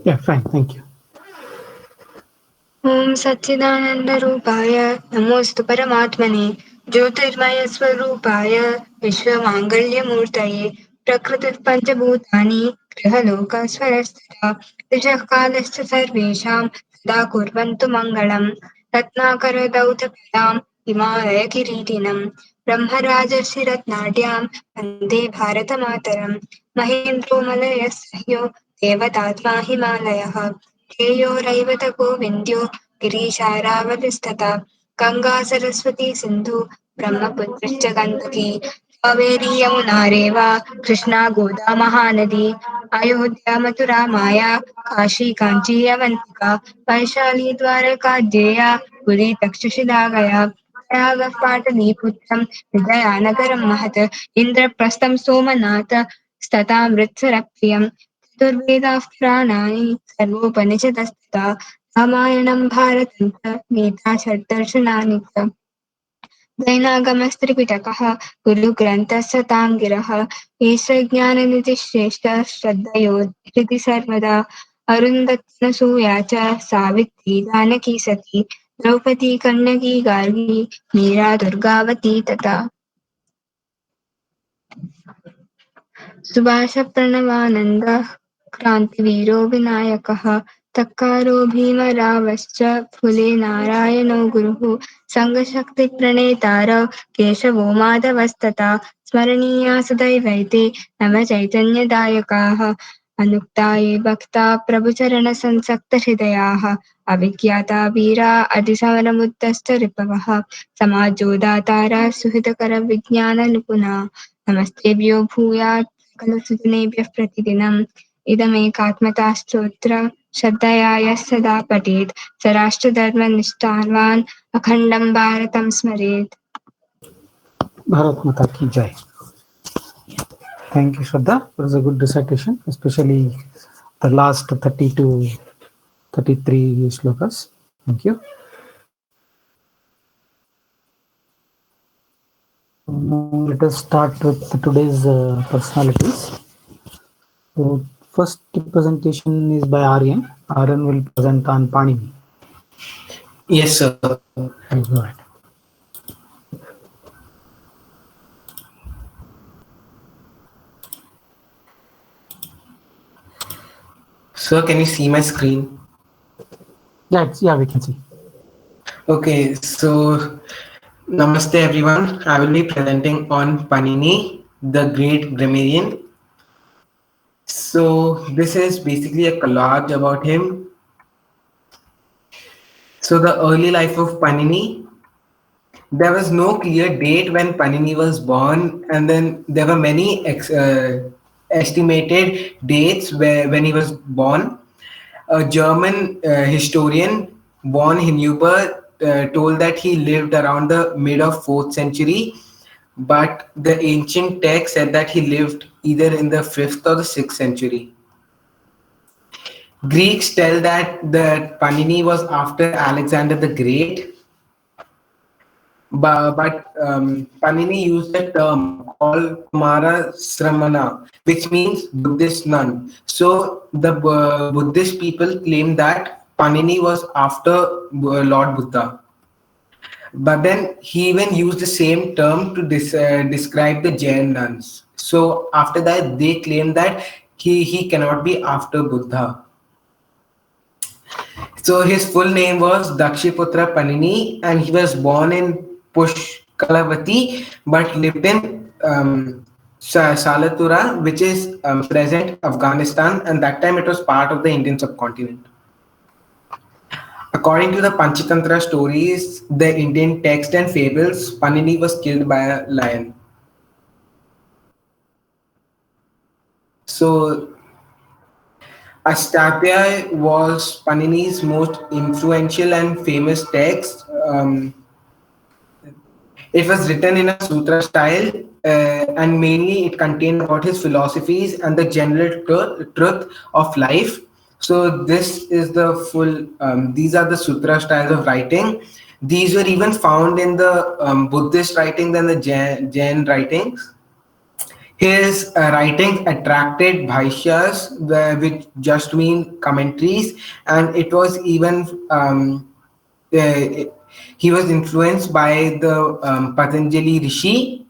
Yeah, fine. Thank you. ॐ सच्चिदानन्दरूपाय नमोऽस्तु परमात्मने ज्योतिर्मयस्वरूपाय विश्वमाङ्गल्यमूर्तये प्रकृतिः पञ्चभूतानि गृहलोकस्वरस्तथा ऋषः कालश्च सर्वेषां सदा कुर्वन्तु मङ्गलम् रत्नाकरदौतकलां हिमालयकिरीटिनं ब्रह्मराजर्षिरत्नाढ्यां वन्दे भारतमातरम् महेन्द्रो मलयः सह्यो देवतात्मा हिमालयः धेयोरैवत गोविन्द्यो गिरीशारावतिस्तथा गङ्गा सरस्वती सिन्धु ब्रह्मपुत्रश्च गण्डकी कावेरी यमुना रेवा कृष्णा गोदा महानदी अयोध्या मथुरा माया काशी काञ्ची अवन्तिका वैशाली द्वारकाध्येया पुरी तक्षशिला गया प्रयागः पाटलीपुत्रम् विजयानगरं महत् इन्द्रप्रस्थं सोमनाथ तथामृत्सरः प्रियम् चतुर्वेदाः पुराणानि सर्वोपनिषदस्तथा रामायणं भारतं च गीता षड्दर्शनानि च जैनागमस्त्रिपिटकः गुरुग्रन्थस्य ताङ्गिरः एष ज्ञाननिधिश्रेष्ठः श्रद्धयो हृदि सर्वदा अरुन्धत्नसूया च सावित्री जानकी सती द्रौपदी कन्नकी गार्गी मीरा दुर्गावती तथा सुभाषप्रणवानन्दः क्रान्तिवीरो विनायकः तक्कारो भीमरावश्च फुले नारायणो गुरुः सङ्गशक्तिप्रणेतारः केशवो माधवस्तथा स्मरणीया सदैवैते नवचैतन्यदायकाः अनुक्ता ये भक्ता प्रभुचरणसंसक्तहृदयाः अविज्ञाता वीरा अतिसमरमुत्तश्च रिपवः समाजोदातारा सुहृदकरविज्ञाननिपुणा नमस्तेभ्यो भूयात् सकलसुजनेभ्यः प्रतिदिनम् इदमेकात्मता स्तोत्र श्रद्धया यः सदा पठेत् स राष्ट्रधर्मनिष्ठावान् अखण्डं भारतं स्मरेत्. Bharat Mata ki jai. Thank you, Shraddha. It was a good recitation, especially the last 30 to 33 shlokas. Thank you. Now let us start with today's personalities. So first presentation is by Aryan. Aryan will present on Panini. Yes, sir. Please go ahead. Sir, can you see my screen? Yeah, we can see. Okay, so namaste everyone. I will be presenting on Panini, the great grammarian. So this is basically a collage about him. So the early life of Panini. There was no clear date when Panini was born, and then there were many estimated dates when he was born. A German historian, von Hinüber, told that he lived around the mid of 4th century, but the ancient text said that he lived either in the 5th or the 6th century. Greeks tell that Panini was after Alexander the Great, but Panini used a term called Kumara Sramana, which means Buddhist nun. So the Buddhist people claim that Panini was after Lord Buddha. But then he even used the same term to describe the Jain nuns. So after that, they claim that he cannot be after Buddha. So his full name was Dakshiputra Panini, and he was born in Pushkalavati, but lived in Salatura, which is present Afghanistan, and that time it was part of the Indian subcontinent. According to the Panchatantra stories, the Indian text and fables, Panini was killed by a lion. So Ashtadhyayi was Panini's most influential and famous text. It was written in a sutra style, and mainly it contained about his philosophies and the general truth of life. So this is the full. These are the sutra styles of writing. These were even found in the Buddhist writings and the Jain writings. His writings attracted bhaishyas, which just mean commentaries, and it was even uh, he was influenced by the Patanjali Rishi.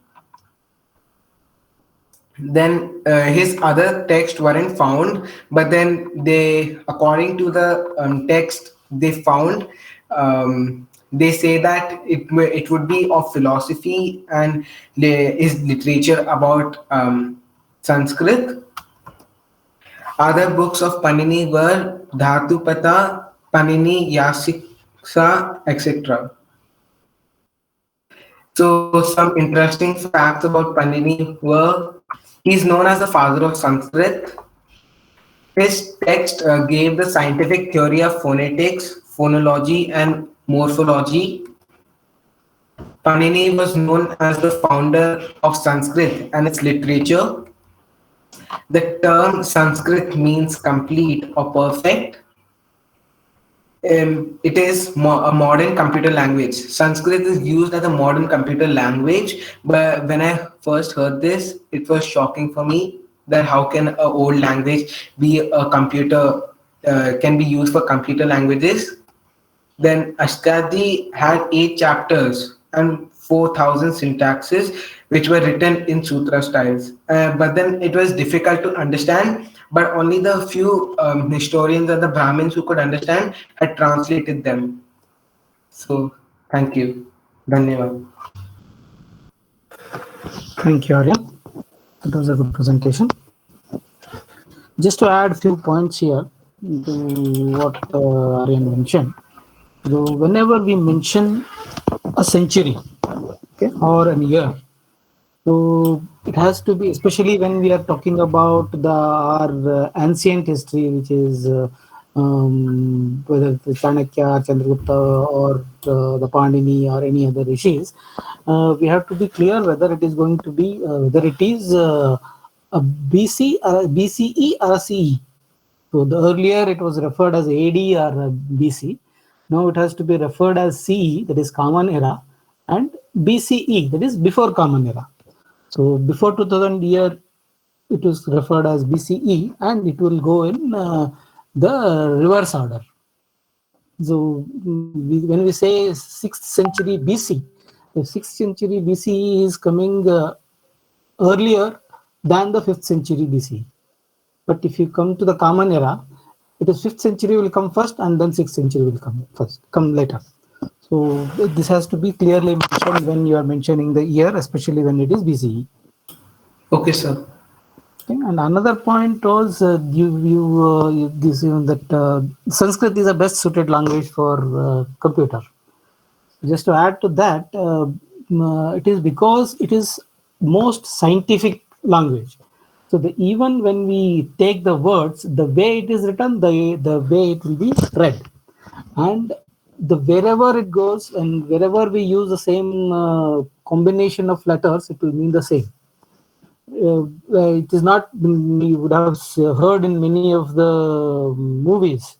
Then his other texts weren't found, but then they, according to the text they found, they say that it would be of philosophy and is literature about Sanskrit. Other books of Panini were Dhatupata, Panini Yasiksa, etc. So some interesting facts about Panini were: he's known as the father of Sanskrit. His text gave the scientific theory of phonetics, phonology, and morphology. Panini was known as the founder of Sanskrit and its literature. The term Sanskrit means complete or perfect. It is a modern computer language. Sanskrit is used as a modern computer language, but when I first heard this, it was shocking for me that how can a old language be a computer can be used for computer languages. Then Ashtadhyayi had 8 chapters and 4,000 syntaxes, which were written in sutra styles. But then it was difficult to understand. But only the few historians and the Brahmins who could understand had translated them. So, thank you. Dhanyavad. Thank you, Arya. That was a good presentation. Just to add a few points here to what Aryan mentioned. So whenever we mention a century, okay, or a year, so it has to be, especially when we are talking about our ancient history, which is whether it's Chanakya, Chandragupta, or the Pandini, or any other rishis, we have to be clear whether it is going to be whether it is a BCE or a CE. So the earlier it was referred as AD or BC. Now it has to be referred as CE, that is Common Era, and BCE, that is before Common Era. So before 2000 year, it was referred as BCE, and it will go in the reverse order. So when we say 6th century BC, the 6th century BCE is coming earlier than the 5th century BCE. But if you come to the Common Era, it is 5th century will come first, and then 6th century will come later. So this has to be clearly mentioned when you are mentioning the year, especially when it is BCE. Okay, sir. Okay. And another point was that Sanskrit is the best suited language for computer. Just to add to that, it is because it is most scientific language. So even when we take the words, the way it is written, the way it will be read, and wherever it goes and wherever we use the same combination of letters, it will mean the same. It is not, you would have heard in many of the movies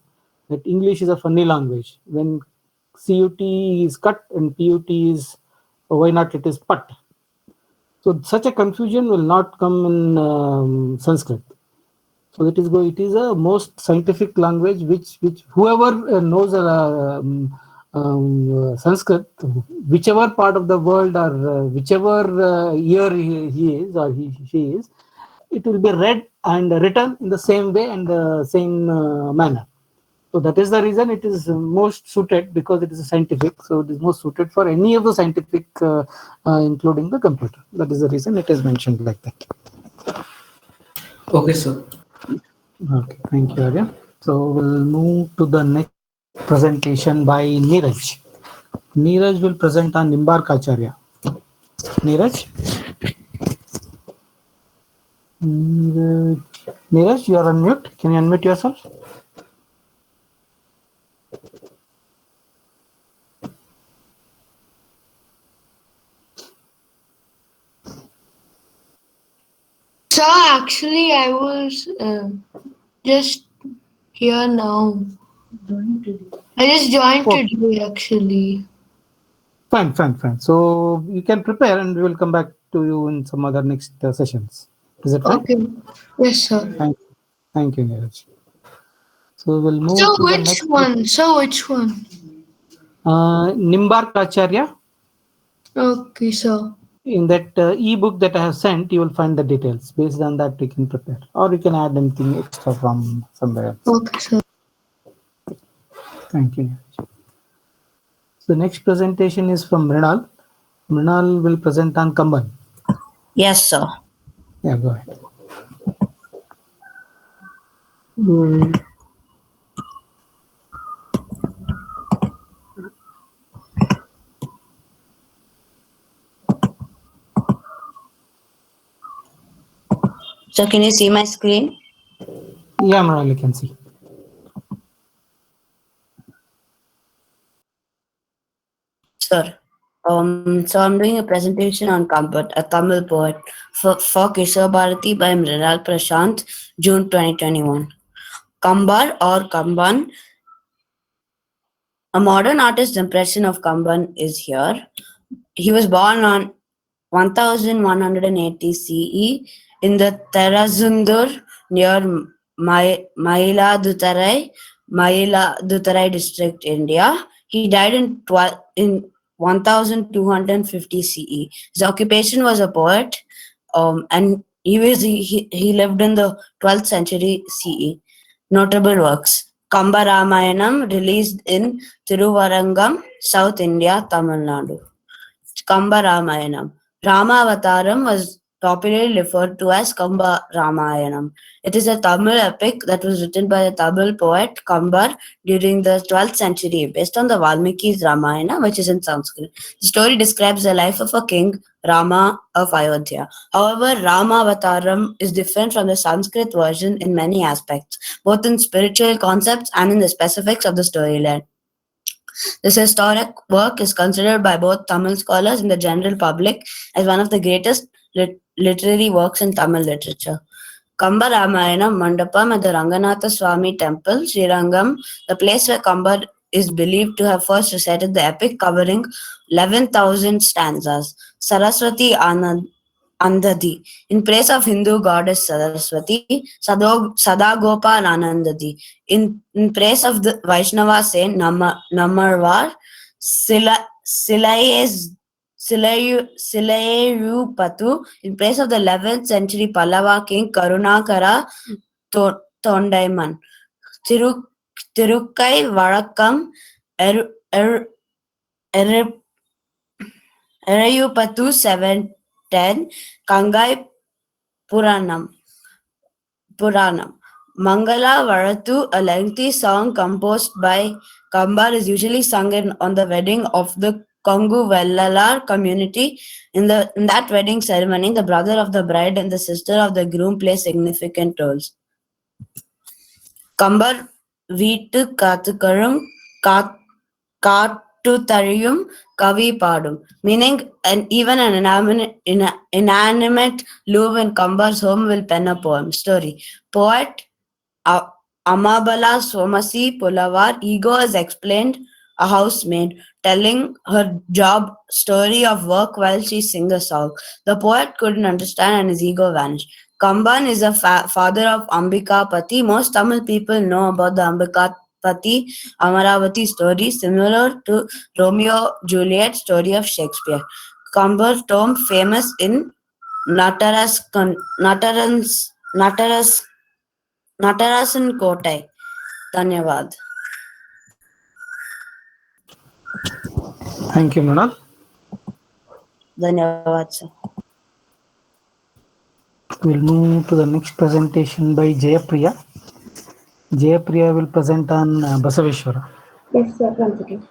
that English is a funny language. When CUT is cut and PUT is, why not it is put. So such a confusion will not come in Sanskrit. So it is a most scientific language which whoever knows Sanskrit, whichever part of the world or whichever year he is or she is, it will be read and written in the same way and the same manner. So that is the reason it is most suited, because it is scientific. So it is most suited for any of the scientific, including the computer. That is the reason it is mentioned like that. Okay, sir. Okay, thank you, Arya. So we'll move to the next presentation by Neeraj. Neeraj will present on Nimbarkacharya. Neeraj? Neeraj, you are on mute. Can you unmute yourself? So actually, I was just Here now. I just joined Okay. today actually. Fine, fine, fine. So you can prepare and we will come back to you in some other next sessions. Is it fine? Okay. Yes, sir. Thank you, Neeraj. So we'll So move to the which next. one? So which one? Nimbark Acharya. Okay, sir. In that ebook that I have sent, you will find the details. Based on that, we can prepare, or you can add anything extra from somewhere else. Okay, sir. Thank you. So next presentation is from Mrinal. Mrinal will present on Kamban. Yes, sir. Yeah, go ahead. Hmm. So can you see my screen? Yeah, Mrinal, you can see. Sir. So I'm doing a presentation on Kambat, a Tamil poet for Kishore Bharati by Mrinal Prashant, June 2021. Kambar or Kamban, a modern artist's impression of Kamban is here. He was born on 1180 CE in the Terazundur near Mayiladuthurai district, India. He died in 1250 CE. His occupation was a poet, and he lived in the 12th century CE. Notable works: Kamba Ramayanam, released in Tiruvarangam, South India, Tamil Nadu. Kamba Ramayanam. Ramavataram was popularly referred to as Kamba Ramayanam. It is a Tamil epic that was written by the Tamil poet Kambar during the 12th century, based on the Valmiki's Ramayana, which is in Sanskrit. The story describes the life of a king, Rama of Ayodhya. However, Ramavataram is different from the Sanskrit version in many aspects, both in spiritual concepts and in the specifics of the storyline. This historic work is considered by both Tamil scholars and the general public as one of the greatest literary works in Tamil literature. Kamba Ramayana Mandapam at the Ranganatha Swami Temple, Srirangam, the place where Kamba is believed to have first recited the epic, covering 11,000 stanzas. Saraswati Andadi. In place of Hindu goddess Saraswati, Sadagopal Anandadi. In praise of the Vaishnava saint Namarvar, Silayurupatu. In place of the 11th century Pallava king Karunakara Tondaiman. Tirukkai Varakkam Erayupatu 710 Kangai Puranam. Mangala Varatu, a lengthy song composed by Kambar, is usually sung on the wedding of the Kongu Vellalar community. In that wedding ceremony, the brother of the bride and the sister of the groom play significant roles. Kambar Veetu Kathukarum Kattutariyum Kavi Padum, meaning even an inanimate loove in Kambar's home will pen a poem. Story. Poet Amabala Somasi Pulavar, ego is explained, a housemaid, telling her job story of work while she sings a song. The poet couldn't understand and his ego vanished. Kamban is a father of Ambika Pati. Most Tamil people know about the Ambika Pati Amaravati story, similar to Romeo Juliet story of Shakespeare. Kambar's tomb famous in Natarasan Kotai. धन्यवाद. Thank you, Mrinal. धन्यवाद sir. We'll move to the next presentation by Jayapriya. Jayapriya will present on Basaveshwara. Yes, sir. One second.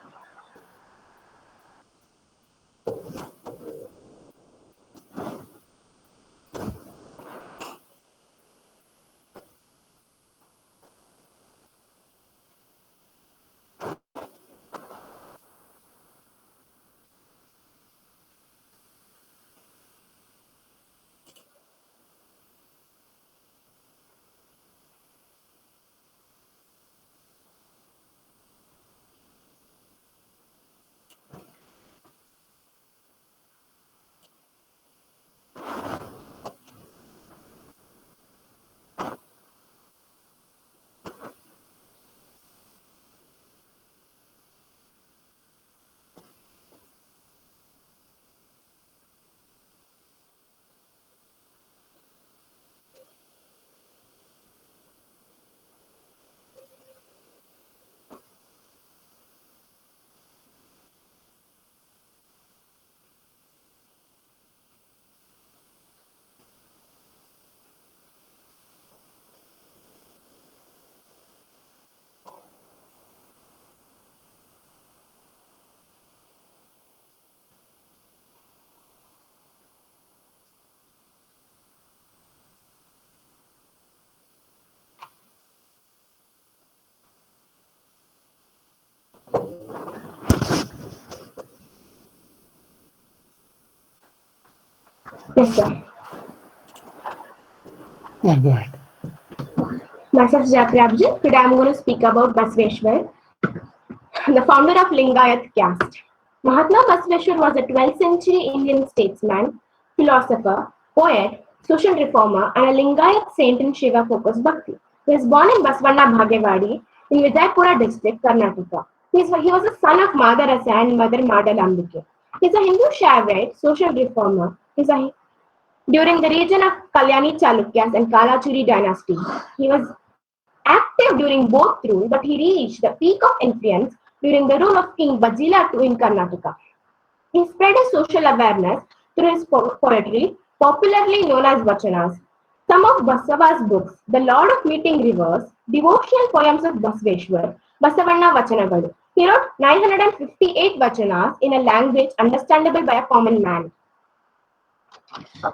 Yes, sir. Yeah, go ahead. Myself Jayapriya Abhijit. Today I'm going to speak about Basveshwar, the founder of Lingayat caste. Mahatma Basveshwar was a 12th century Indian statesman, philosopher, poet, social reformer, and a Lingayat saint in Shiva focused bhakti. He was born in Basvanna Bhagewadi in Vijaypura district, Karnataka. He was the son of Madarasa and Mother Madalambike. He is a Hindu Shaivite, social reformer. During the region of Kalyani Chalukyas and Kalachuri dynasty. He was active during both rules, but he reached the peak of influence during the rule of King Bajila II in Karnataka. He spread his social awareness through his poetry, popularly known as Vachanas. Some of Basava's books, The Lord of Meeting Rivers, devotional poems of Basveshwar, Basavanna Vachanagalu. He wrote 958 Vachanas in a language understandable by a common man.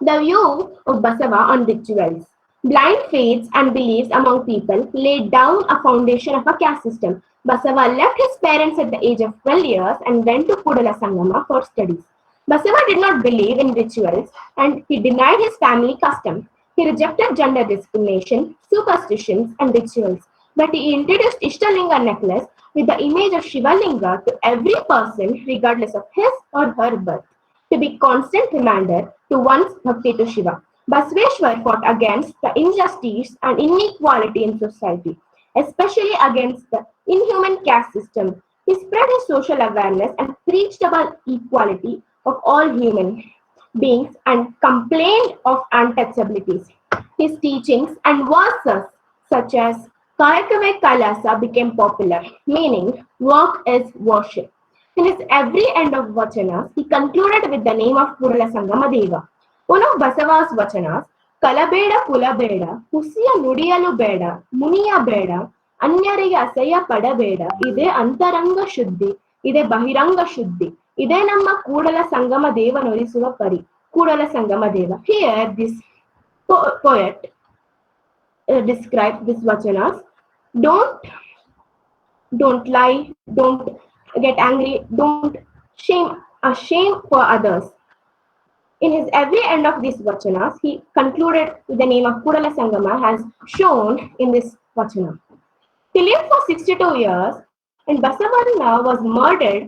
The view of Basava on rituals. Blind faiths and beliefs among people laid down a foundation of a caste system. Basava left his parents at the age of 12 years and went to Kudala Sangama for studies. Basava did not believe in rituals and he denied his family custom. He rejected gender discrimination, superstitions, and rituals. But he introduced Ishtalinga necklace with the image of Shivalinga to every person regardless of his or her birth, to be constant reminder to one's bhakti to Shiva. Basveshwar fought against the injustice and inequality in society, especially against the inhuman caste system. He spread his social awareness and preached about equality of all human beings and complained of untouchabilities. His teachings and verses such as Kayakave Kailasa became popular, meaning work is worship. In his every end of Vachanas, he concluded with the name of Purala Sangamadeva. One of Basava's Vachanas, Kalabeda Kulabeda, Husiya Nudiyalu Beda, Muniya Beda, ಅನ್ಯರಿಗೆ ಅಸಹ್ಯ ಪಡಬೇಡ ಇದೇ ಅಂತರಂಗ ಶುದ್ಧಿ ಇದೇ ಬಹಿರಂಗ ಶುದ್ಧಿ ಇದೇ ನಮ್ಮ ಕೂಡಲ ಸಂಗಮ ದೇವನೊಲಿಸುವ ಪರಿ Kudala Sangama Deva. Here this poet describes this vachanas. Don't lie, don't get angry, don't shame for others. In his every end of these vachanas, he concluded with the name of Kudala Sangama as shown in this vachana. He lived for 62 years and Basavanna was murdered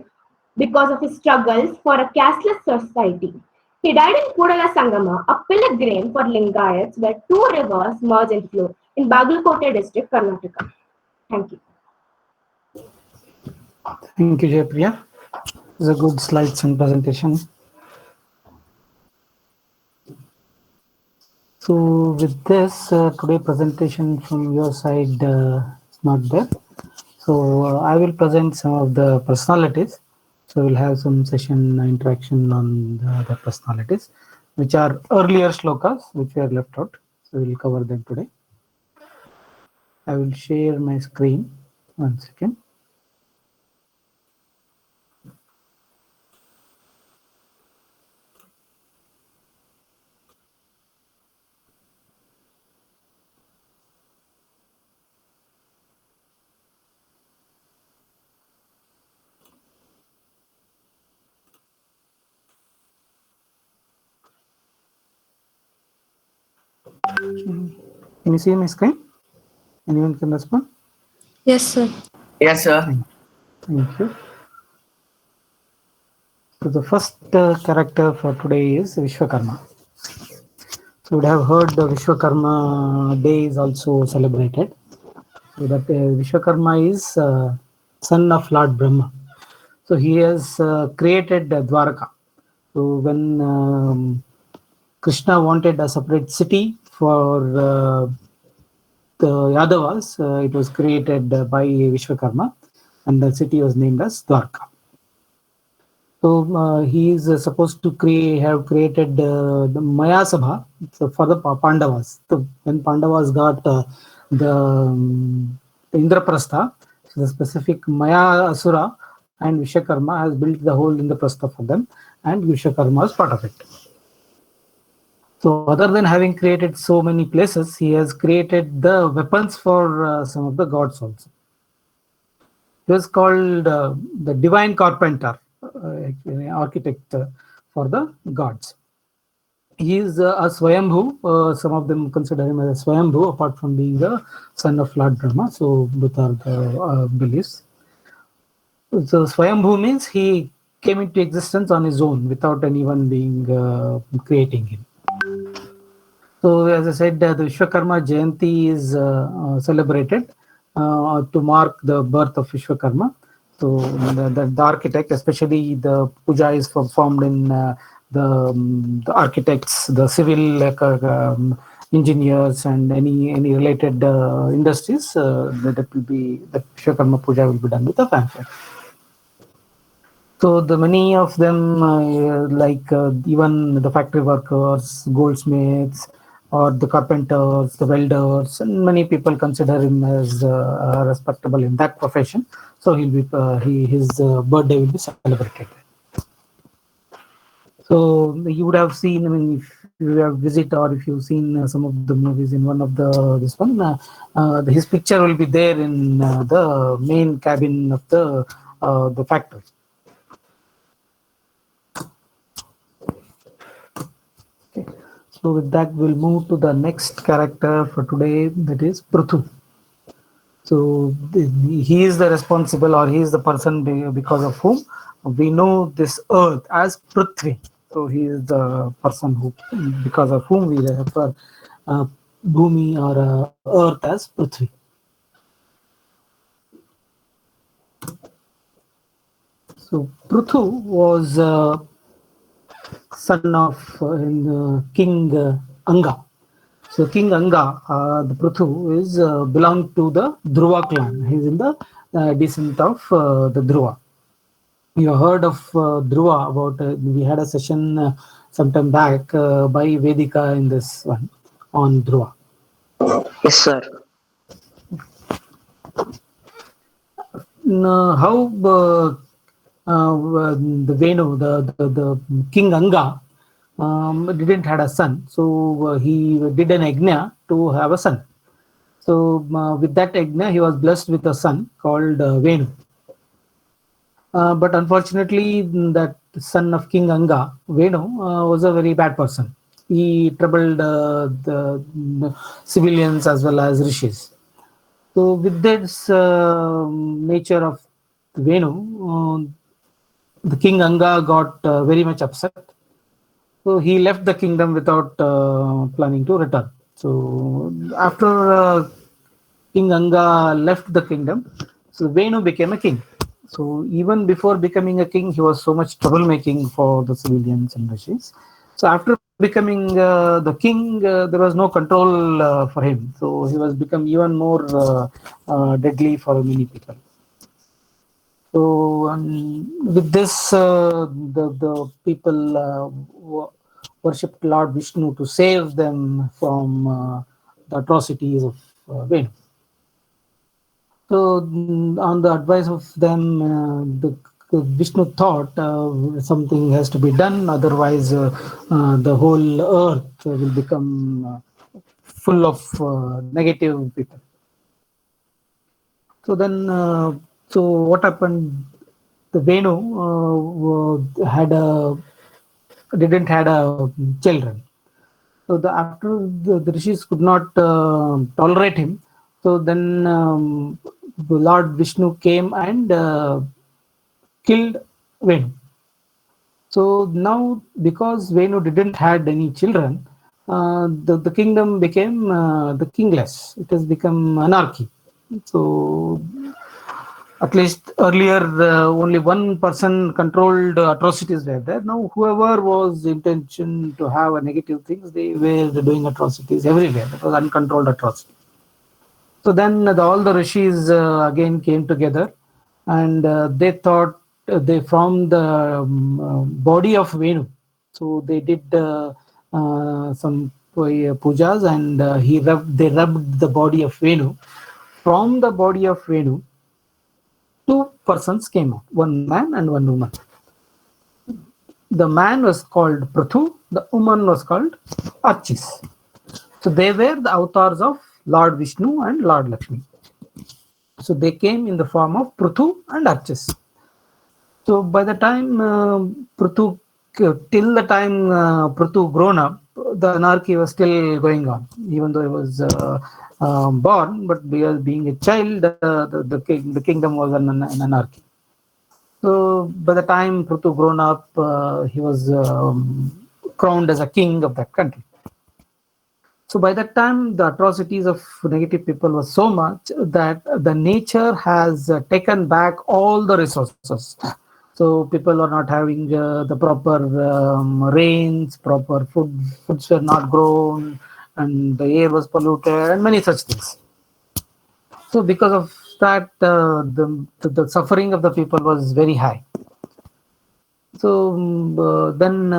because of his struggles for a casteless society. He died in Kudala Sangama, a pilgrim for Lingayats where two rivers merge and flow in Bagalkote district, Karnataka. Thank you. Thank you, Jayapriya. It's a good slides and presentation. So with this, today presentation from your side is not there. So I will present some of the personalities. So we'll have some session interaction on the personalities, which are earlier shlokas, which were left out. So we'll cover them today. I will share my screen. 1 second. Can you see my screen? Anyone can respond? Yes, sir. Yes, sir. Thank you. So the first character for today is Vishwakarma. So you would have heard the Vishwakarma Day is also celebrated. So that Vishwakarma is son of Lord Brahma. So he has created Dwarka. So when Krishna wanted a separate city for the Yadavas, it was created by Vishwakarma, and the city was named as Dwarka. So he is supposed to have created the Maya Sabha for the Pandavas. So when Pandavas got the Indraprastha, so the specific Maya Asura and Vishwakarma has built the whole Indraprastha for them, and Vishwakarma is part of it. So other than having created so many places, he has created the weapons for some of the gods also. He was called the divine carpenter, architect for the gods. he is a Swayambhu. Some of them consider him as a Swayambhu, apart from being the son of Lord Brahma. So both are the beliefs. So Swayambhu means he came into existence on his own without anyone being creating him. So as I said, the Vishwakarma Jayanti is celebrated to mark the birth of Vishwakarma. So the architect, especially the puja is performed in the architects, the civil engineers, and any related industries. That will be the Vishwakarma puja will be done with a fanfare. So the many of them, even the factory workers, goldsmiths, or the carpenters, the welders, and many people consider him as respectable in that profession. So he'll be his birthday will be celebrated. So you would have seen, I mean, if you have visited or if you've seen some of the movies in one of his picture will be there in the main cabin of the factory. Okay. So with that, we'll move to the next character for today, that is Prithu. So he is the responsible, or he is the person because of whom we know this earth as Prithvi. So he is the person who, because of whom we refer Bhumi or earth as Prithvi. So Prithu was son of King Anga. So King Anga, the Prithu, is belonged to the Dhruva clan. He is in the descent of the Dhruva. You heard of Dhruva about, we had a session sometime back by Vedika in this one on Dhruva. Yes, sir. How the Venu, the King Anga, didn't had a son, so he did an yajna to have a son. So with that yajna, he was blessed with a son called Venu. But unfortunately, that son of King Anga, Venu, was a very bad person. He troubled the civilians as well as rishis. So with this nature of Venu, the King Anga got very much upset. So he left the kingdom without planning to return. So after King Anga left the kingdom, so Venu became a king. So even before becoming a king, he was so much troublemaking for the civilians and rishis. So after becoming the king, there was no control for him. So he was become even more deadly for many people. So with this, the people worshipped Lord Vishnu to save them from the atrocities of Venu. So on the advice of them, the Vishnu thought something has to be done, otherwise the whole earth will become full of negative people. So then, so what happened? The Venu didn't had a children. So after the rishis could not tolerate him, so then Lord Vishnu came and killed Venu. So now, because Venu didn't had any children, the kingdom became the kingless. It has become anarchy. So at least earlier, only one person controlled atrocities were there. Now, whoever was intention to have a negative things, they were doing atrocities everywhere. It was uncontrolled atrocity. So then all the rishis again came together, and they thought they formed the body of Venu. So they did some pujas, and they rubbed the body of Venu. From the body of Venu, two persons came out, one man and one woman. The man was called Prithu, the woman was called Archis. So they were the avatars of Lord Vishnu and Lord Lakshmi. So they came in the form of Prithu and Archis. So by the time Prithu, till the time Prithu grown up, the anarchy was still going on, even though he was born, but being a child, the kingdom was an anarchy. So by the time Prithu grown up, he was crowned as a king of that country. So by that time, the atrocities of negative people was so much that the nature has taken back all the resources. So people are not having the proper rains, proper foods were not grown, and the air was polluted, and many such things. So because of that, the suffering of the people was very high. So then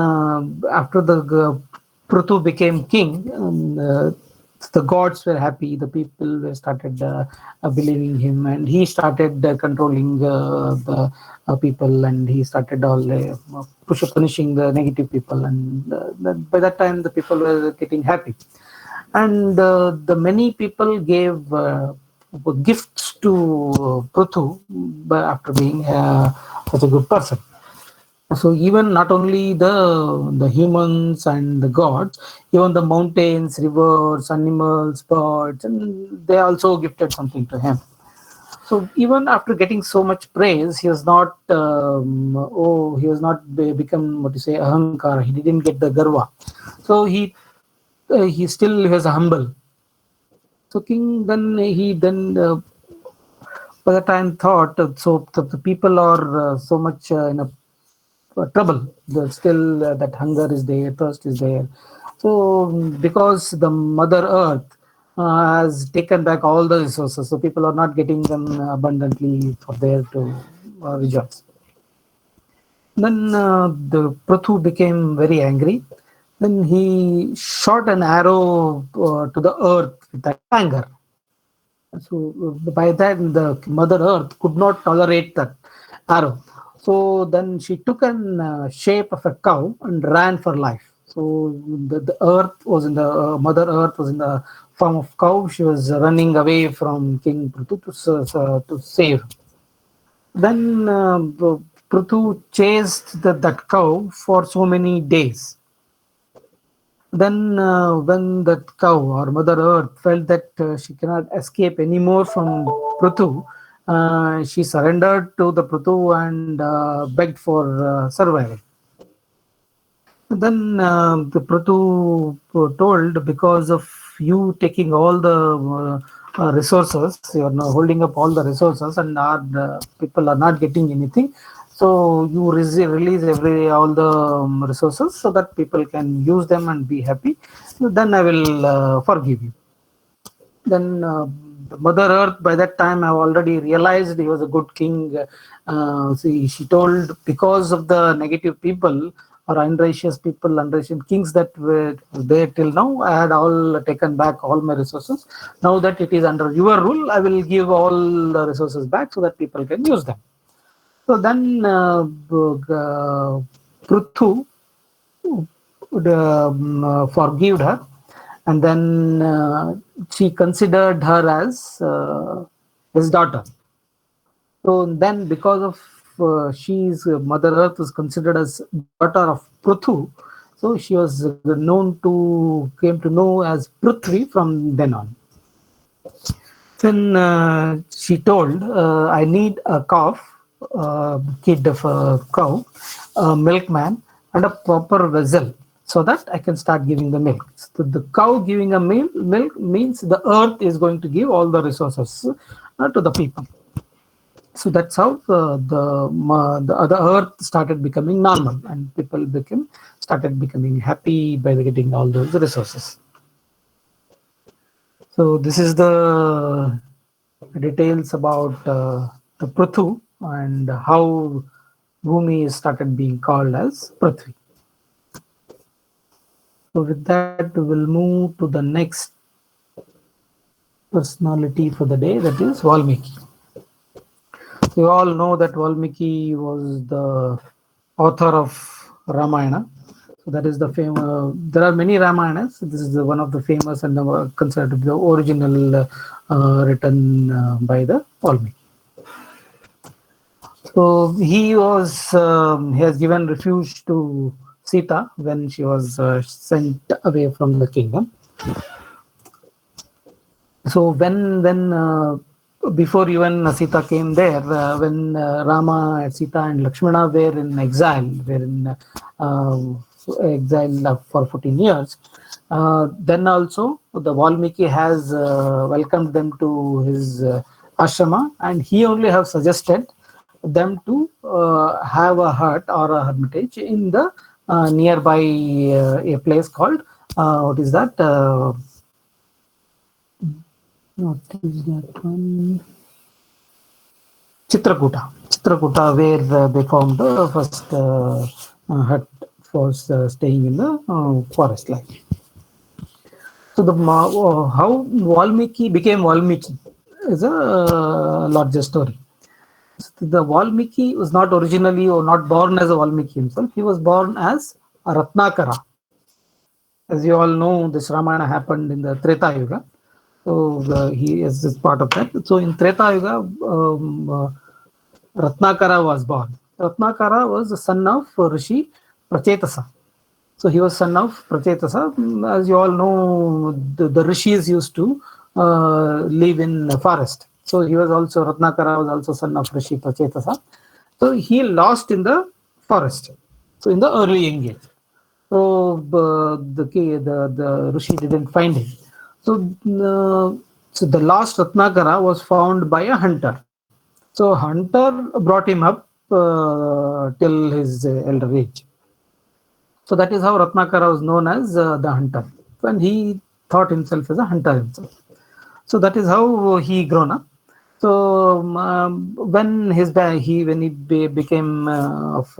after the Prithu became king, the gods were happy, the people were started believing him, and he started controlling the people, and he started all punishing the negative people, and by that time the people were getting happy. And the many people gave gifts to Prithu after being such a good person. So even not only the humans and the gods, even the mountains, rivers, animals, birds, and they also gifted something to him. So even after getting so much praise, he was not become what you say ahankara. He didn't get the garva. So he still was humble. So king then by the time thought, so the people are so much in a trouble. Still that hunger is there, thirst is there. So because the Mother Earth has taken back all the resources, so people are not getting them abundantly for there to rejoice. Then the Prithu became very angry. Then he shot an arrow to the earth with that anger. So by that, the Mother Earth could not tolerate that arrow. So then she took an shape of a cow and ran for life. So the earth was in the Mother Earth was in the form of cow. She was running away from King Prithu to save. Then Prithu chased that cow for so many days. Then when that cow or Mother Earth felt that she cannot escape anymore from Prithu, she surrendered to the Prithu and begged for survival. Then the Prithu told, because of you taking all the resources, you are now holding up all the resources, and our people are not getting anything. So you release all the resources so that people can use them and be happy. Then I will forgive you. Then Mother Earth, by that time, I already realized he was a good king. She told, because of the negative people or unrighteous people, unrighteous kings that were there till now, I had all taken back all my resources. Now that it is under your rule, I will give all the resources back so that people can use them. So then Prithu forgave her, and then she considered her as his daughter. So then, because of she's Mother Earth was considered as daughter of Prithu, so she was came to know as Prithvi from then on. Then she told, I need a calf, kid of a cow, a milkman, and a proper vessel, so that I can start giving the milk. So the cow giving a milk means the earth is going to give all the resources to the people. So that's how the earth started becoming normal, and people started becoming happy by getting all those resources. So this is the details about the Prithu and how Bhumi started being called as Prithvi. So with that, we will move to the next personality for the day, that is Valmiki. So you all know that Valmiki was the author of Ramayana. So that is the famous. There are many Ramayanas. This is one of the famous and considered to be the original written by the Valmiki. So he has given refuge to Sita when she was sent away from the kingdom. So when before even Sita came there, when Rama and Sita and Lakshmana were in exile, exile for 14 years. Then also the Valmiki has welcomed them to his ashrama, and he only have suggested them to have a hut or a hermitage in the nearby a place called what is that? What is that one? Chitrakuta, where they formed the first hut for staying in the forest life. So how Valmiki became Valmiki is a larger story. The Valmiki was not originally or not born as a Valmiki himself. He was born as a Ratnakara. As you all know, this Ramayana happened in the Treta Yuga. So he is part of that. So in Treta Yuga, Ratnakara was born. Ratnakara was the son of Rishi Prachetasa. So he was son of Prachetasa. As you all know, the rishis used to live in the forest. So he was also, Ratnakara was also son of Rishi Prachetasa. So he lost in the forest. So in the early young age. So the Rishi didn't find him. So the last Ratnakara was found by a hunter. So hunter brought him up till his elder age. So that is how Ratnakara was known as the hunter. And he thought himself as a hunter himself. So that is how he grown up. So when he became of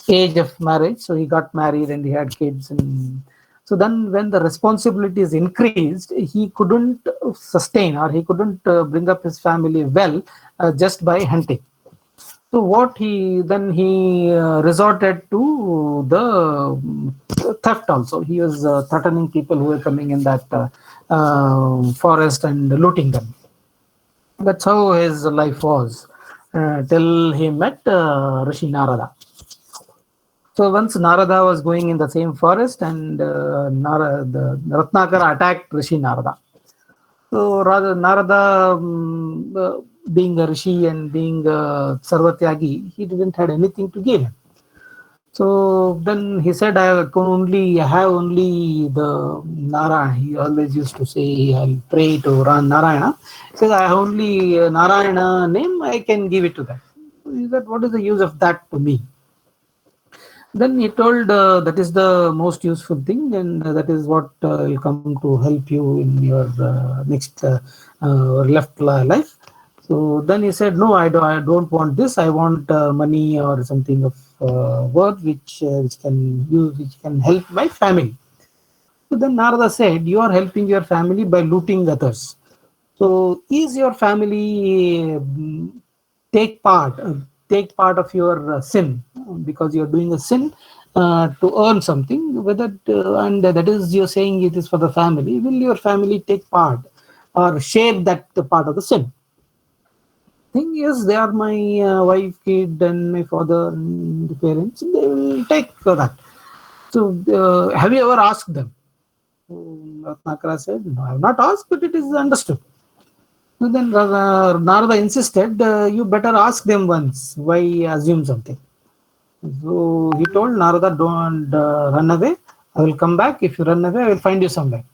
age of marriage, so he got married and he had kids. And so then when the responsibilities increased, he couldn't sustain or he couldn't bring up his family well just by hunting. So what he resorted to the theft also. He was threatening people who were coming in that forest and looting them. That's how his life was till he met Rishi Narada. So once Narada was going in the same forest and the Ratnakara attacked Rishi Narada. So Narada, being a Rishi and being a Sarvatyagi, he didn't have anything to give him. So then he said, I have only the Narayana. He always used to say, I'll pray to Narayana. He says, I have only Narayana name, I can give it to them. He said, what is the use of that to me? Then he told that is the most useful thing, and that is what will come to help you in your next left life. So then he said, no, I don't want this. I want money or something of worth which can help my family. So then Narada said, you are helping your family by looting others. So is your family take part of your sin, because you're doing a sin to earn something, whether and that is you're saying it is for the family. Will your family take part or share that part of the sin? Thing is, they are my wife, kid, and my father and the parents. They will take that. So have you ever asked them? Ratnakara said, no, I have not asked, but it is understood. So then Narada insisted, you better ask them once. Why assume something? So he told Narada, don't run away. I will come back. If you run away, I will find you somewhere.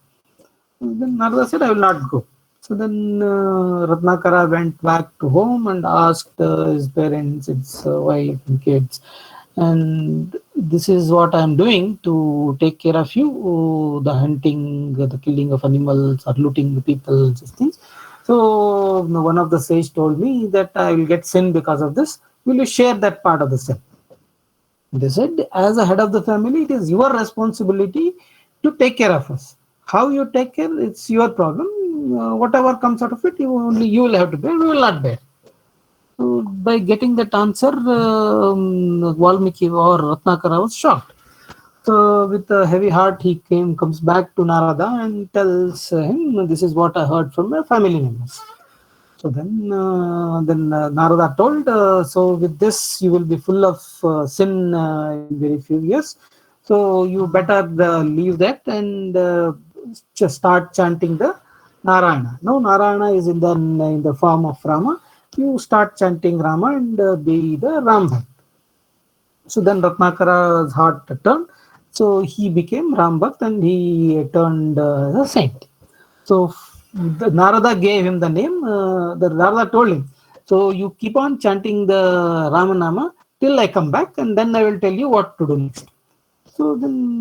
So then Narada said, I will not go. So then Ratnakara went back to home and asked his parents, his wife and kids, and this is what I am doing to take care of you, the hunting, the killing of animals or looting the people, these things. So one of the sage told me that I will get sin because of this. Will you share that part of the sin? They said, as a head of the family, it is your responsibility to take care of us. How you take care, it's your problem. Whatever comes out of it, you will have to bear. We will not bear. So by getting that answer, Valmiki or Ratnakara was shocked. So with a heavy heart, he comes back to Narada and tells him, this is what I heard from my family members. So then Narada told, so with this you will be full of sin in very few years. So you better leave that and just start chanting the Narayana. No, Narayana is in the form of Rama. You start chanting Rama and be the Ram Bhakt. So then Ratnakara's heart turned. So he became Ram Bhakt and he turned a saint. So the Narada gave him the name. The Narada told him, so you keep on chanting the Ramanama till I come back, and then I will tell you what to do next. So then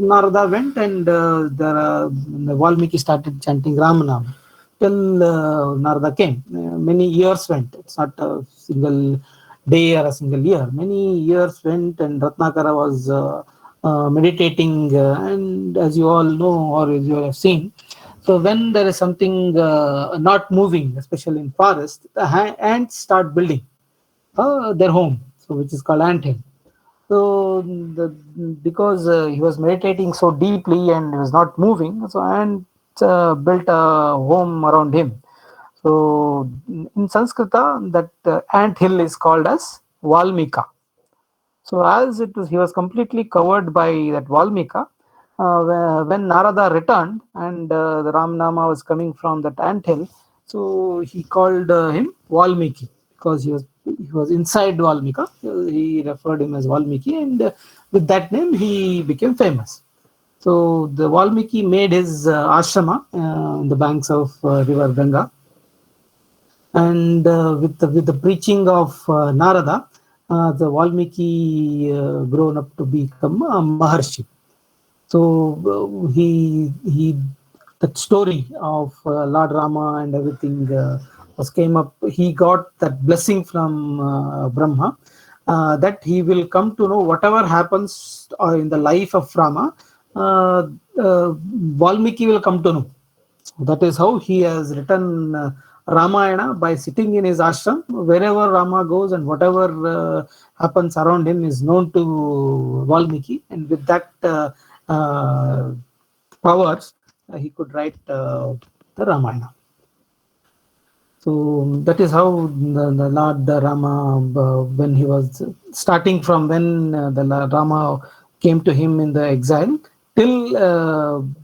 Narada went, and the Valmiki started chanting Ramanama till Narada came. Many years went. It's not a single day or a single year. Many years went, and Ratnakara was meditating, and as you all know or as you have seen, so when there is something not moving, especially in forest, the ants start building their home, so which is called ant hill. So because he was meditating so deeply and he was not moving, so ants built a home around him. So in Sanskrita, that ant hill is called as Valmika. So as he was completely covered by that Valmika. When Narada returned and the Ramanama was coming from that anthill, so he called him Valmiki because he was inside Valmika. He referred him as Valmiki, and with that name he became famous. So the Valmiki made his ashrama on the banks of river Ganga, and with the preaching of Narada, the Valmiki grown up to become a Maharshi. So that story of Lord Rama and everything was came up. He got that blessing from Brahma that he will come to know whatever happens in the life of Rama. Valmiki will come to know. That is how he has written Ramayana, by sitting in his ashram. Wherever Rama goes and whatever happens around him is known to Valmiki, and with that powers, he could write the Ramayana. So that is how the Lord Rama, when he was starting from when the Lord Rama came to him in the exile, till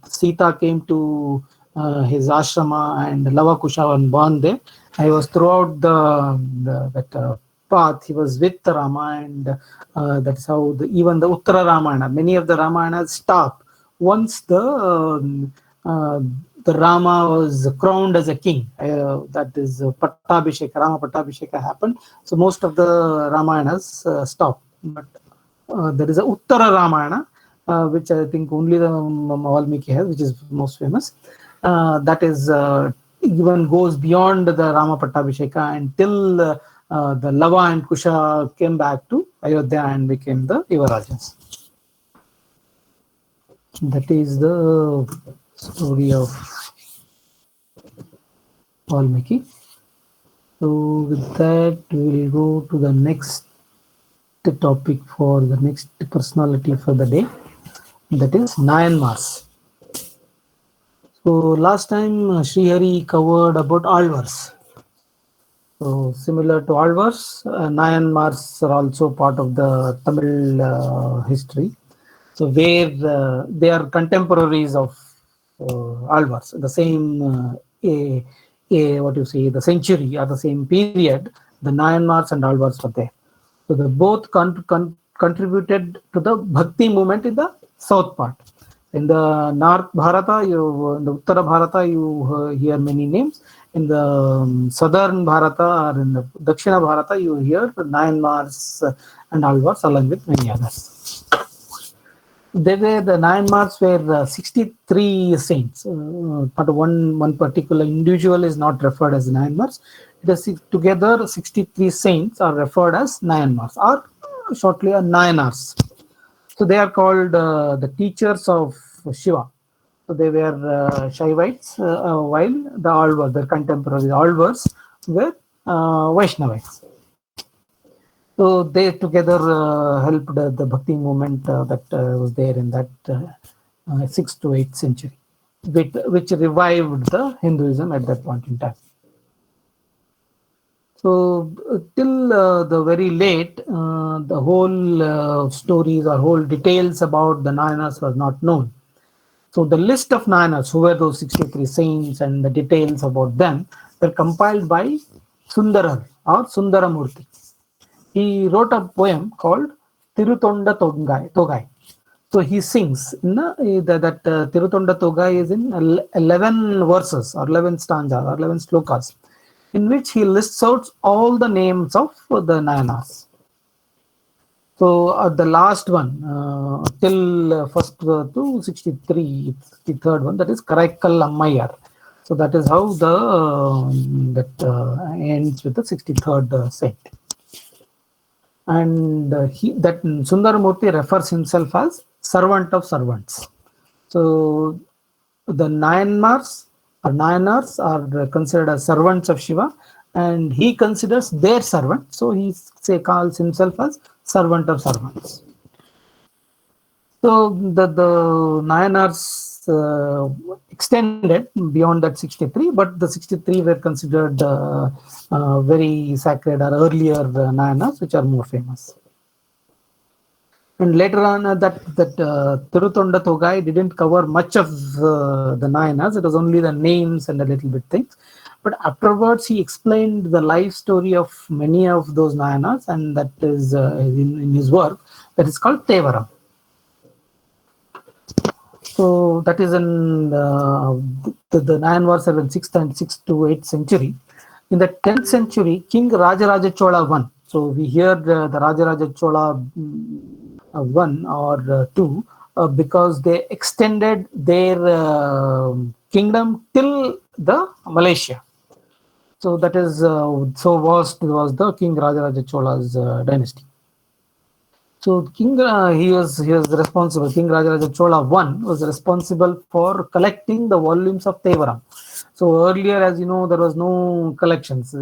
Sita came to his ashrama and Lavakusha was born there. He was throughout that path. He was with Rama, and that's how even the Uttara Ramayana, many of the Ramayanas stop once the Rama was crowned as a king. That is Pattabhisheka, Rama Pattabhisheka happened. So most of the Ramayanas stop. But there is a Uttara Ramayana, which I think only the Valmiki has, which is most famous. That is even goes beyond the Rama Pattabhisheka until the Lava and Kusha came back to Ayodhya and became the Yuvarajas. That is the story of Valmiki. So with that, we will go to the next topic for the next personality for the day. That is Nayanmars. So last time Srihari covered about Alvars. So similar to Alvars, Nayanmars are also part of the Tamil history. So where they are contemporaries of Alvars, the same the century or the same period, the Nayanmars and Alvars were there. So they both contributed to the Bhakti movement in the south part. In the North Bharata, in the Uttara Bharata, you hear many names. In the southern Bharata or in the Dakshina Bharata, you hear Nayanmars and Alvars along with many others. The Nayanmars were 63 saints. But one particular individual is not referred as Nayanmars. Together 63 saints are referred as Nayanmars, or shortly Nayanars. So they are called the teachers of Shiva. So they were Shaivites, while the Alvars, their contemporary Alvars, were Vaishnavites. So they together helped the Bhakti movement that was there in that 6th to 8th century, which revived the Hinduism at that point in time. So till the very late, the whole stories or whole details about the Nayanas was not known. So the list of Nayanas, who were those 63 saints and the details about them, were compiled by Sundarar or Sundaramurti. He wrote a poem called Tirutonda Togai. So he sings in that Tirutonda Togai is in 11 verses or 11 stanzas or 11 slokas, in which he lists out all the names of the Nayanas. So the last one, till first to 63, 63rd one, that is Karaikal Ammayar. So that is how the ends with the 63rd saint. And that Sundaramurti refers himself as servant of servants. So the Nayanars are considered as servants of Shiva, and he considers their servant. So he calls himself as servant of servants. So the Nayanars extended beyond that 63, but the 63 were considered very sacred or earlier Nayanas, which are more famous. And later on, that Tirutonda Togai didn't cover much of the Nayanas. It was only the names and a little bit things. But afterwards, he explained the life story of many of those Nayanas, and that is in his work that is called Tevaram. So that is in the Nayanars are in 6th to 8th century. In the 10th century, King Rajaraja Chola I. So we hear the Rajaraja Chola 1 or 2 because they extended their kingdom till the Malaysia. So that is so vast was the King Rajaraja Chola's dynasty. So King he was responsible. King Rajaraja Chola I was responsible for collecting the volumes of Tevaram. So earlier, as you know, there was no collections.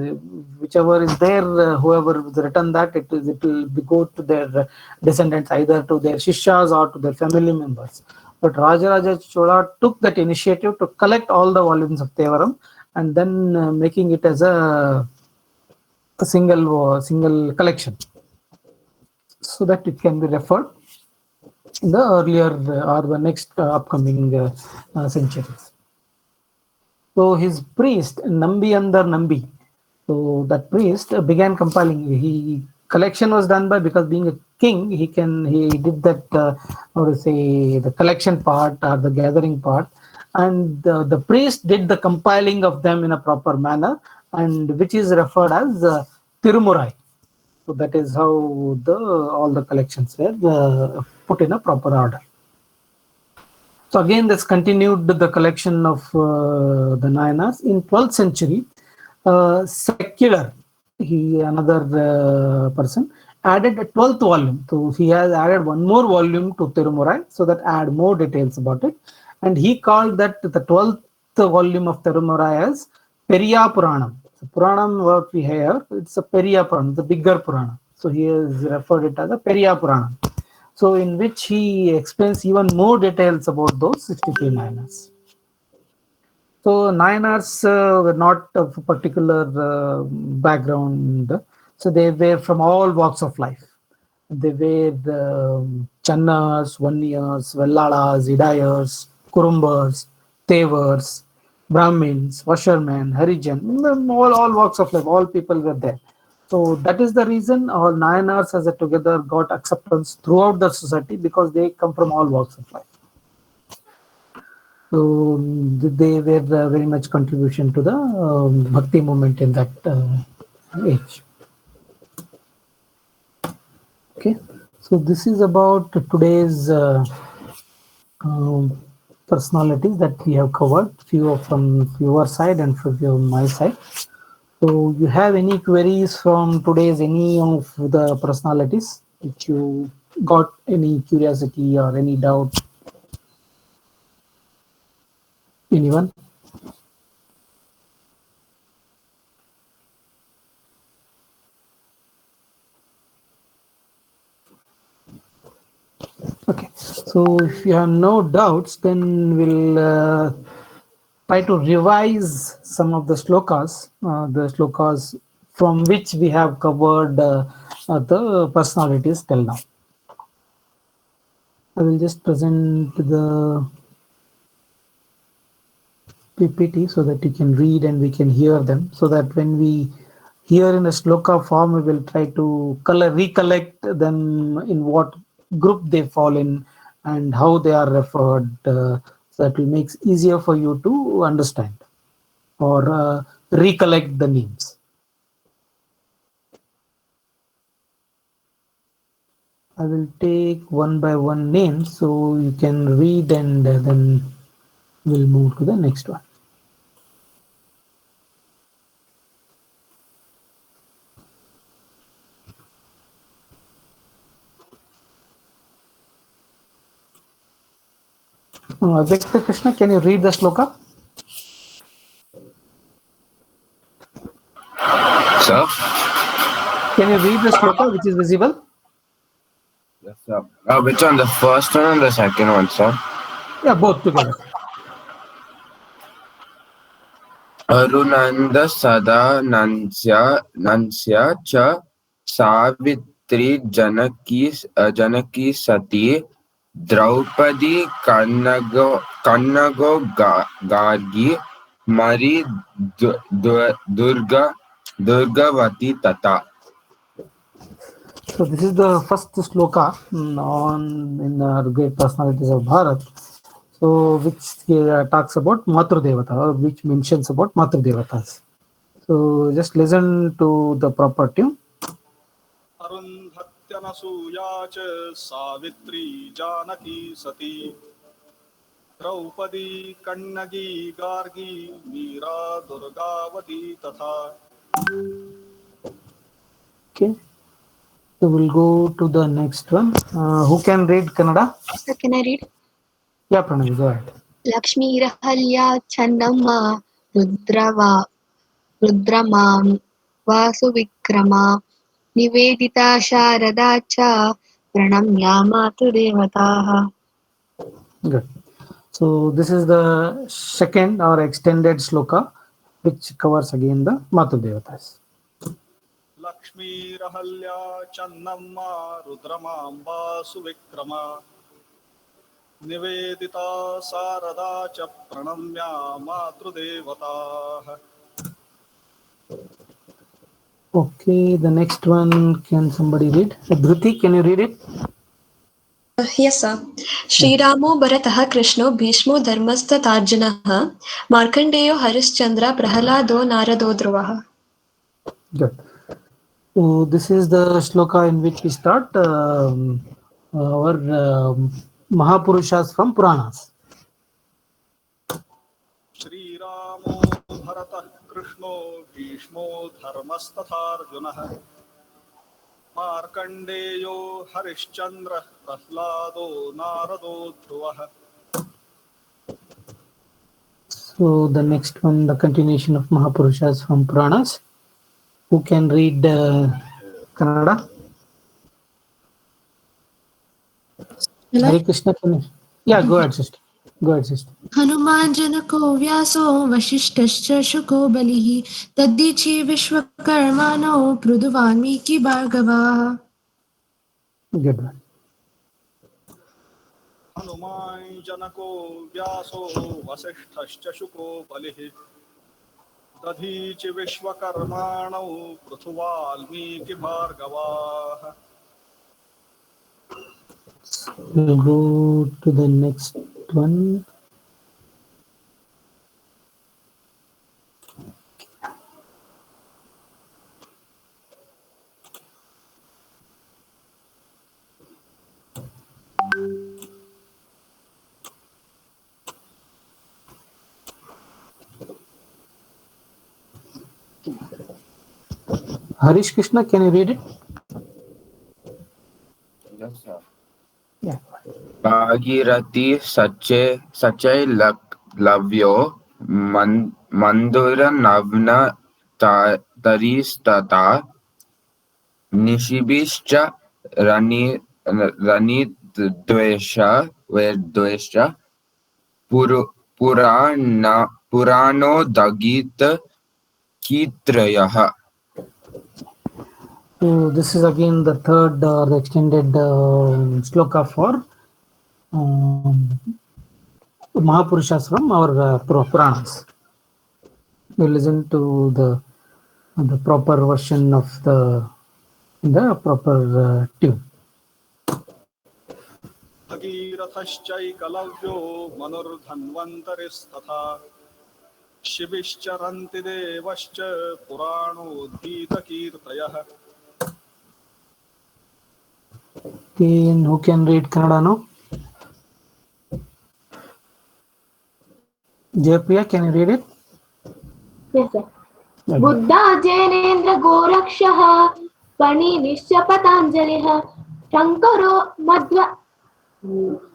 Whichever is there, whoever has written that, it will go to their descendants, either to their shishas or to their family members. But Rajaraja Chola took that initiative to collect all the volumes of Tevaram and then making it as a single collection, so that it can be referred in the earlier or the next upcoming centuries. So his priest, Nambi Andar Nambi, so that priest began compiling. Collection was done by, because being a king, he did that, the collection part or the gathering part. And the priest did the compiling of them in a proper manner, and which is referred as Tirumurai. So that is how all the collections were put in a proper order. So again, this continued the collection of the Nayanas. In 12th century, Secular, another person, added a 12th volume. So he has added one more volume to Tirumurai, so that add more details about it. And he called that the 12th volume of Tirumurai as Periya Puranam. So Puranam, what we have, it's a Periya Puranam, the bigger Purana. So he has referred it as a Periya Puranam. So in which he explains even more details about those 63 Nayanas. So Nayanars were not of a particular background. So they were from all walks of life. They were the Channas, Vanniyars, Vellalas, Idayars, Kurumbas, Tevars, Brahmins, Washermen, Harijan, all walks of life, all people were there. So that is the reason all Nayanars as a together got acceptance throughout the society, because they come from all walks of life. So they were very much contribution to the Bhakti movement in that age. Okay, so this is about today's personalities that we have covered, few from your side and few from my side. So you have any queries from today's any of the personalities, if you got any curiosity or any doubt? Anyone? Okay, so if you have no doubts, then we'll try to revise some of the slokas from which we have covered the personalities till now. I will just present the PPT so that you can read and we can hear them, so that when we hear in a sloka form, we will try to recollect them in what group they fall in and how they are referred, so that will make it easier for you to understand or recollect the names. I will take one by one name so you can read, and then we'll move to the next one. Victor Krishna, can you read the sloka? Sir? Can you read the sloka which is visible? Yes, sir. Which one? The first one and the second one, sir? Yeah, both together. Arunanda Sada Nansya Cha Savitri Janaki Sati Draupadi Kannago Gargi Mari Durgavati Tata. So this is the first sloka in the great personalities of Bharat. So which talks about Matru Devata, or which mentions about Matru Devatas. So just listen to the proper tune. अरुन्धत्यनसूया च सावित्री जानकी सती द्रौपदी कन्नगी गार्गी मीरा दुर्गावती तथा. Okay. So we'll go to the next one. Who can read Kannada? So can I read? Yeah, Pranav, go ahead. Lakshmi Rahalya Chandamma Rudramam Vasuvikrama Nivedita Sharada Cha Pranamya Matu Devataha. Good. So this is the second or extended sloka, which covers again the Matu Devatas. Lakshmi रहल्या Channamma रुद्रमाम्बा सुविक्रमा Nivedita Sharda च प्रणम्या मातृदेवताः. Okay, the next one, can somebody read? Dhruti, can you read it? Yes, sir. Sriramo Bharatah Krishno Bhishmo Dharmasthatharjunaha Markandeyo Harishchandra Prahalado Narado Dhruvaha. Good. So this is the shloka in which we start our Mahapurushas from Puranas. Shri Ramo Bharatah Krishno Bhishmo Dharmasthatharjunaha Markandeyo Harishchandra Prahlado Narado Dhruvaha. So the next one, the continuation of Mahapurushas from Puranas. Who can read Kannada? Hare Krishna. Yeah, go ahead, sister. Go ahead, sister. Hanuman जनको व्यासो वशिष्ठश्च शुको बलिः तद्दीची विश्वकर्माणो पृथुवाल्मीकि भार्गवाः. Good one. Hanuman जनको व्यासो वसिष्ठश्च शुको बलिः Dadhichi विश्वकर्माणो पृथुवाल्मीकि भार्गवाः. We'll go to the next one. Harish Krishna, can you read it? Yes, sir. Yeah. Bhagirathi Sachay Lavyo Mandura Navna Taristata Nishibischa Rani Dvesha Purano Dagita Kitrayaha. So this is again the third the extended sloka for Mahapurushas from our Puranas. We listen to the proper version of in the proper tune. भगीरथश्चैकलव्यो मनुर्धन्वन्तरिस्तथा शिविश्चरन्ति देवश्च पुराणोद्धीतकीर्तयः. Who can read Kannada now? Jayapriya, can you read it? Yes, sir. Buddha Jainendra Gorakshah Paniniश्च Patanjaliः Shankaro Madhva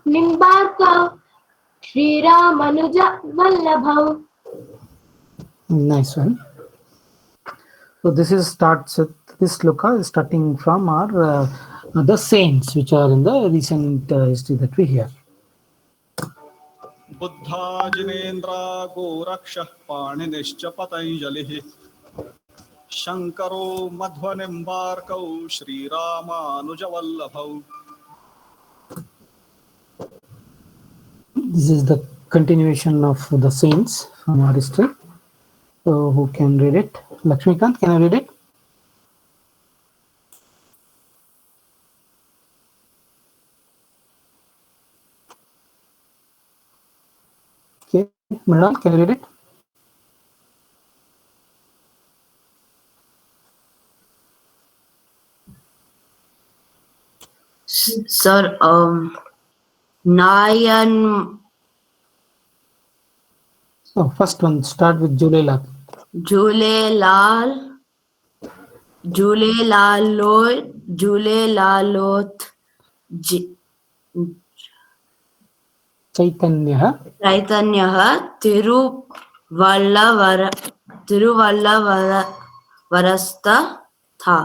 Nimbarka Shri Ramanuja Vallabhav. Nice one. So this starts with this sloka is starting from our the saints which are in the recent history that we hear. Buddha Jinendra Gorakshah Paniniश्च Patanjaliः Shankaro Madhvanimbarkau Shri Ramanuja Vallabhav. This is the continuation of the saints from our history. So who can read it? Lakshmikant, can you read it? Okay, Mridul, can you read it? Sir, Nayan. So first one, start with Julelal. Julelaloth Chaitanyah Tiruvallavarastha Tha.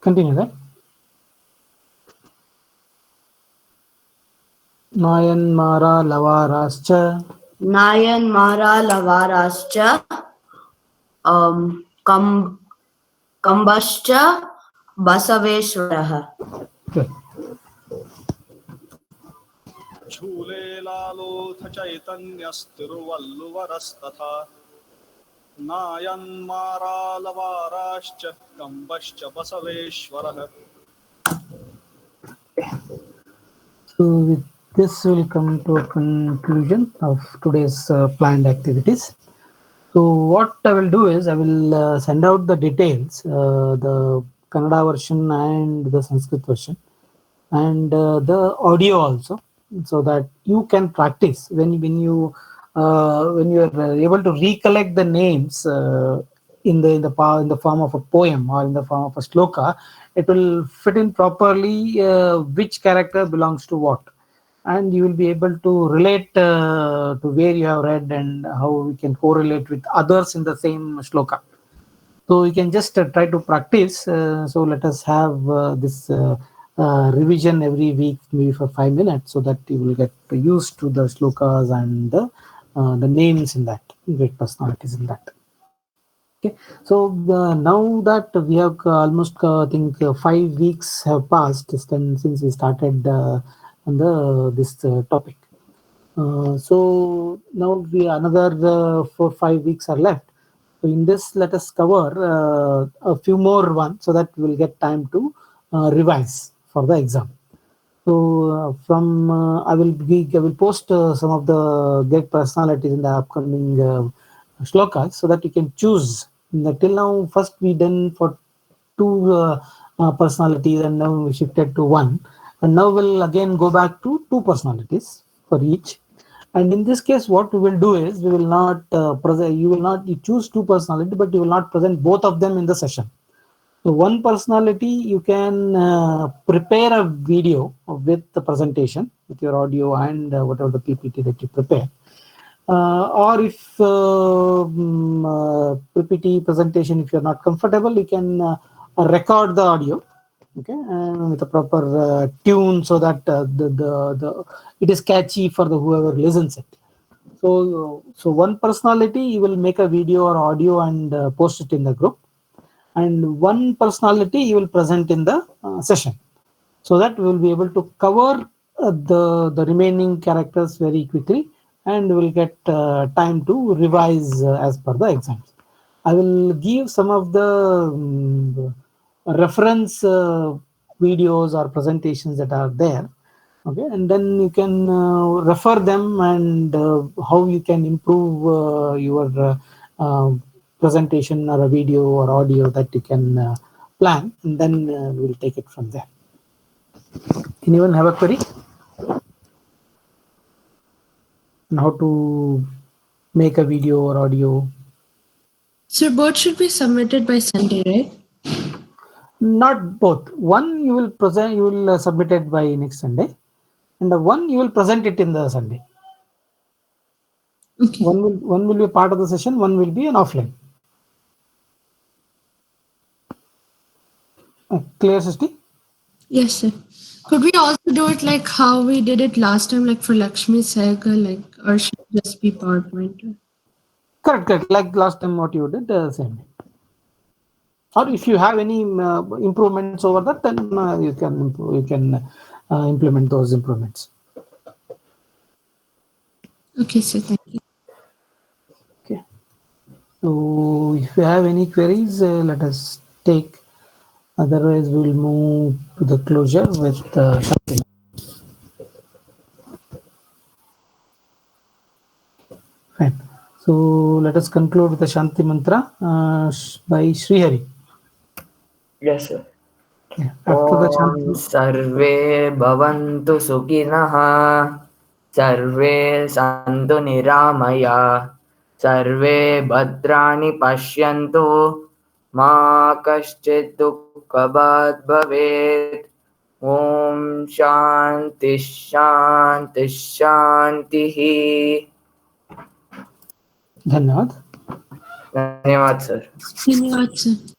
Continue that. Nayanmara Lavarascha Kambascha Basaveshwaraha. Okay. Jhulelaloth Chaitanyastiruvalluvarastatha Nayanmara Lavarascha Kambascha Basaveshwaraha. So with this will come to a conclusion of today's planned activities. So what I will do is I will send out the details, the Kannada version and the Sanskrit version, and the audio also, so that you can practice when you are able to recollect the names in the form of a poem or in the form of a sloka. It will fit in properly which character belongs to what, and you will be able to relate to where you have read and how we can correlate with others in the same shloka. So you can just try to practice. So let us have this revision every week, maybe for 5 minutes, so that you will get used to the shlokas and the names in that, great personalities in that. Okay, so now that we have almost I think 5 weeks have passed since we started on this topic. So now we another 4-5 weeks are left. So in this, let us cover a few more ones so that we will get time to revise for the exam. So I will post some of the great personalities in the upcoming shlokas so that you can choose. Till now, first we done for 2 personalities, and now we shifted to 1. And now we'll again go back to 2 personalities for each. And in this case, what we will do is we will not present. You choose 2 personalities, but you will not present both of them in the session. So one personality you can prepare a video with the presentation with your audio and whatever the PPT that you prepare. Or if PPT presentation, if you're not comfortable, you can record the audio, okay, with a proper tune so that it is catchy for the whoever listens it. So one personality, you will make a video or audio and post it in the group, and one personality you will present in the session, so that we will be able to cover the remaining characters very quickly, and we will get time to revise as per the exams. I will give some of the reference videos or presentations that are there. Okay, and then you can refer them, and how you can improve your presentation or a video or audio that you can plan, and then we'll take it from there. Anyone have a query on how to make a video or audio? So both should be submitted by Sunday, right? Not both. One you will present, you will submit it by next Sunday, and the one you will present it in the Sunday. Okay. One will be part of the session, one will be an offline. Clear, Srishti? Yes, sir. Could we also do it like how we did it last time, like for Lakshmi Cycle, like, or should it just be PowerPoint? Correct. Like last time, what you did, same. Or if you have any improvements over that, then you can implement those improvements. Okay, sir. Thank you. Okay. So if you have any queries, let us take. Otherwise, we'll move to the closure with Shanti. Fine. So let us conclude with the Shanti Mantra by Srihari. Yes, sir. Yeah. After the Shanti. सर्वे भवन्तु सुखिनः सर्वे सन्तु निरामया सर्वे भद्राणि पश्यन्तु मा कश्चित् दुःखभाग् भवेत् ॐ शान्ति शान्ति शान्तिः धन्यवाद. धन्यवाद सर. धन्यवाद सर.